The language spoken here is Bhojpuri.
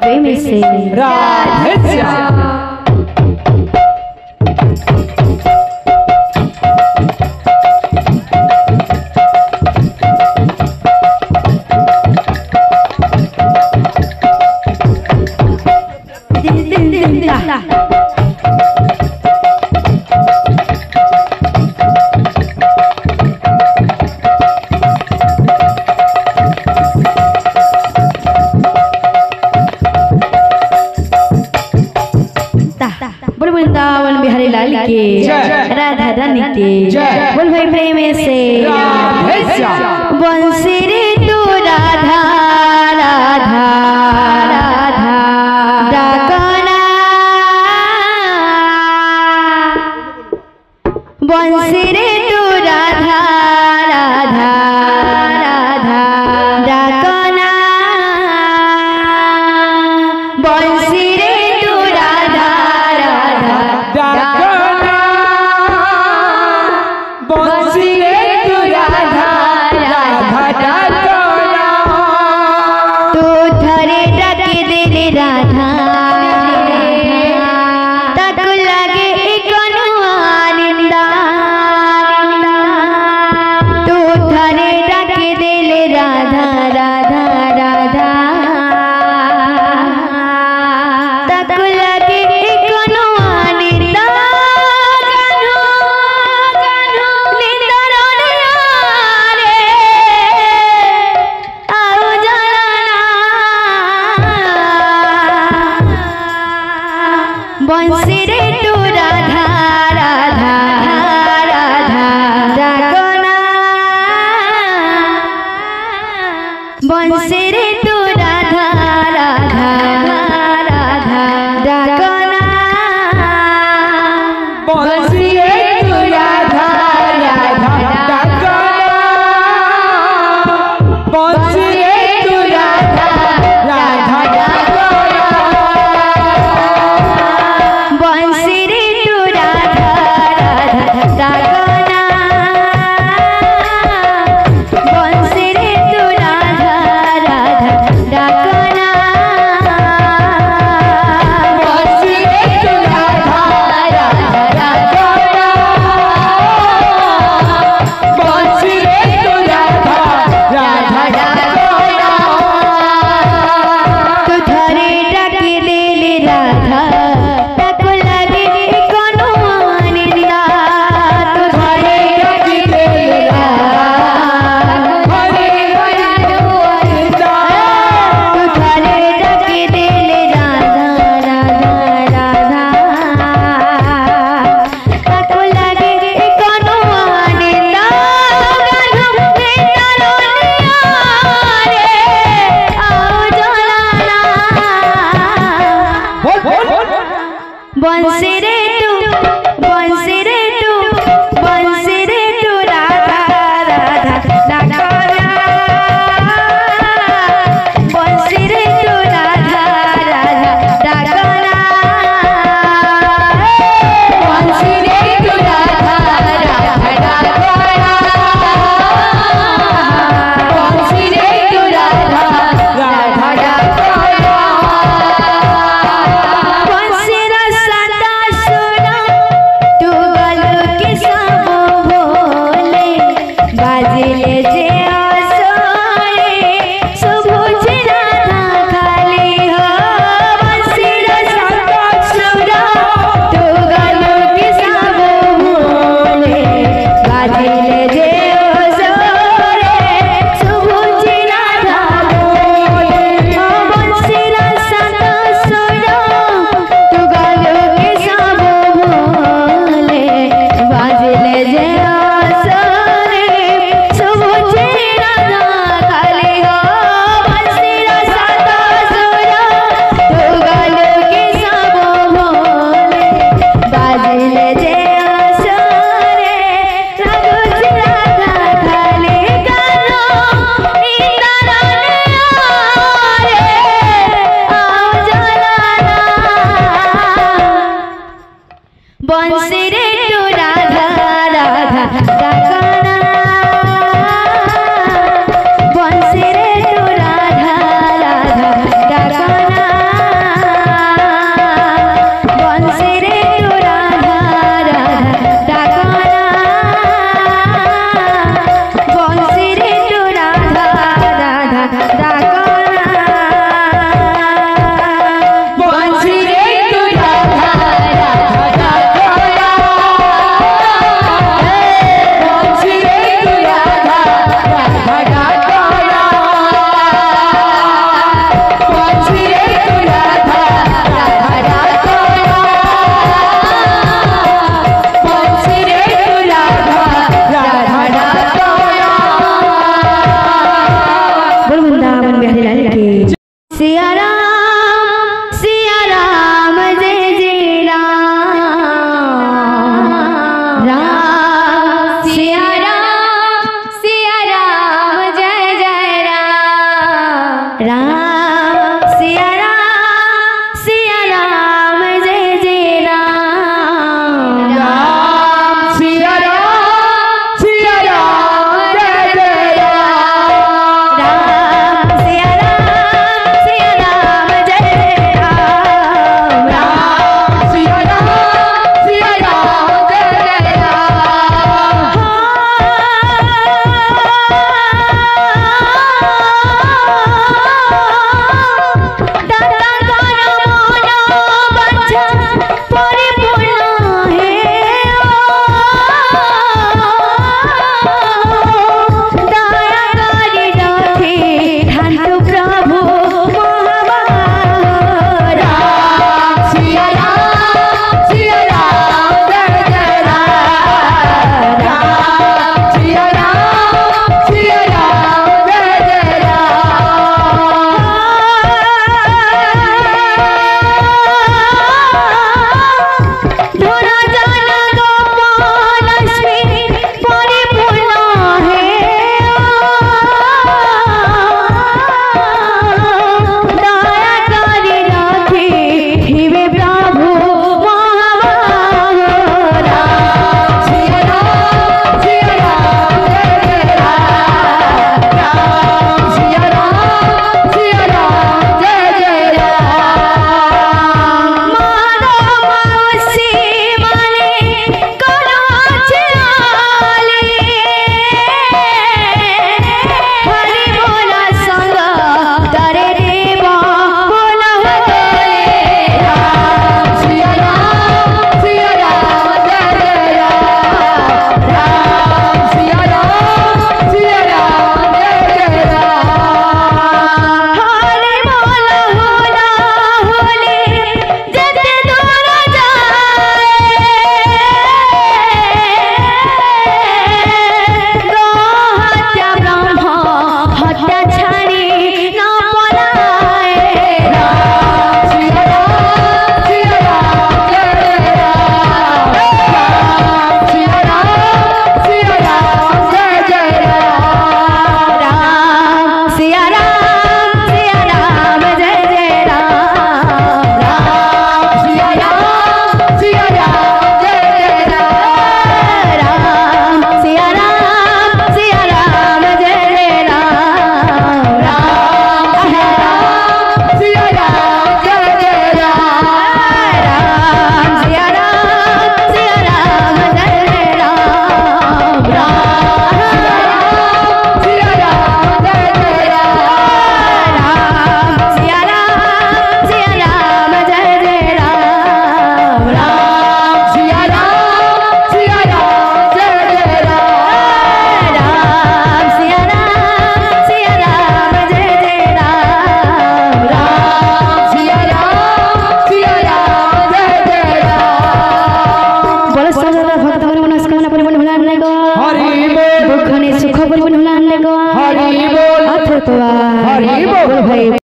प्रेम से राधे श्याम। वृंदावन बिहारी लाल के राधा रानी के बोल भाई प्रेम से बंसी रे तू राधा राधा राधा डाकना बंसी रे तू राधा राधा राधा डाकना बंसी रे तू राधा बंसी रे तू राधा राधा तू धरे डके दे रे राधा तक लगे कोनो आनंदा तू धरे डके दे ले राधा राधा राधा तक लगे कोनो आनंदा बंसी रे तू राधा राधा राधा डाकना बंसी रे तू राधा राधा राधा डाकना बंसी रे तू राधा राधा डाकना बंसी रे तू राधा राधा डाकना बंसी रे तू राधा राधा डाकना बंसी रे तू राधा राधा डाकना बंसी रे तू राधा राधा डाकना बंसी रे तू राधा राधा डाकना तू धरे डके दे ले राधा तक लगे कोनो आनंदा तू धरे डके दे ले राधा हरे आनंदा तू धरे डके दे ले राधा राधा राधा तक लगे कोनो आनंदा गानो बेटा रोनिया रे आओ जलाना बंसी रे तू बंसी रे तू बंसी रे तू राधा राधा डाकना बंसी रे तू राधा राधा डाकना बंसी रे तू राधा राधा डाकना बंसी रे तू राधा राधा डाकना बंसी रा सदा चतुआ हरि बोल।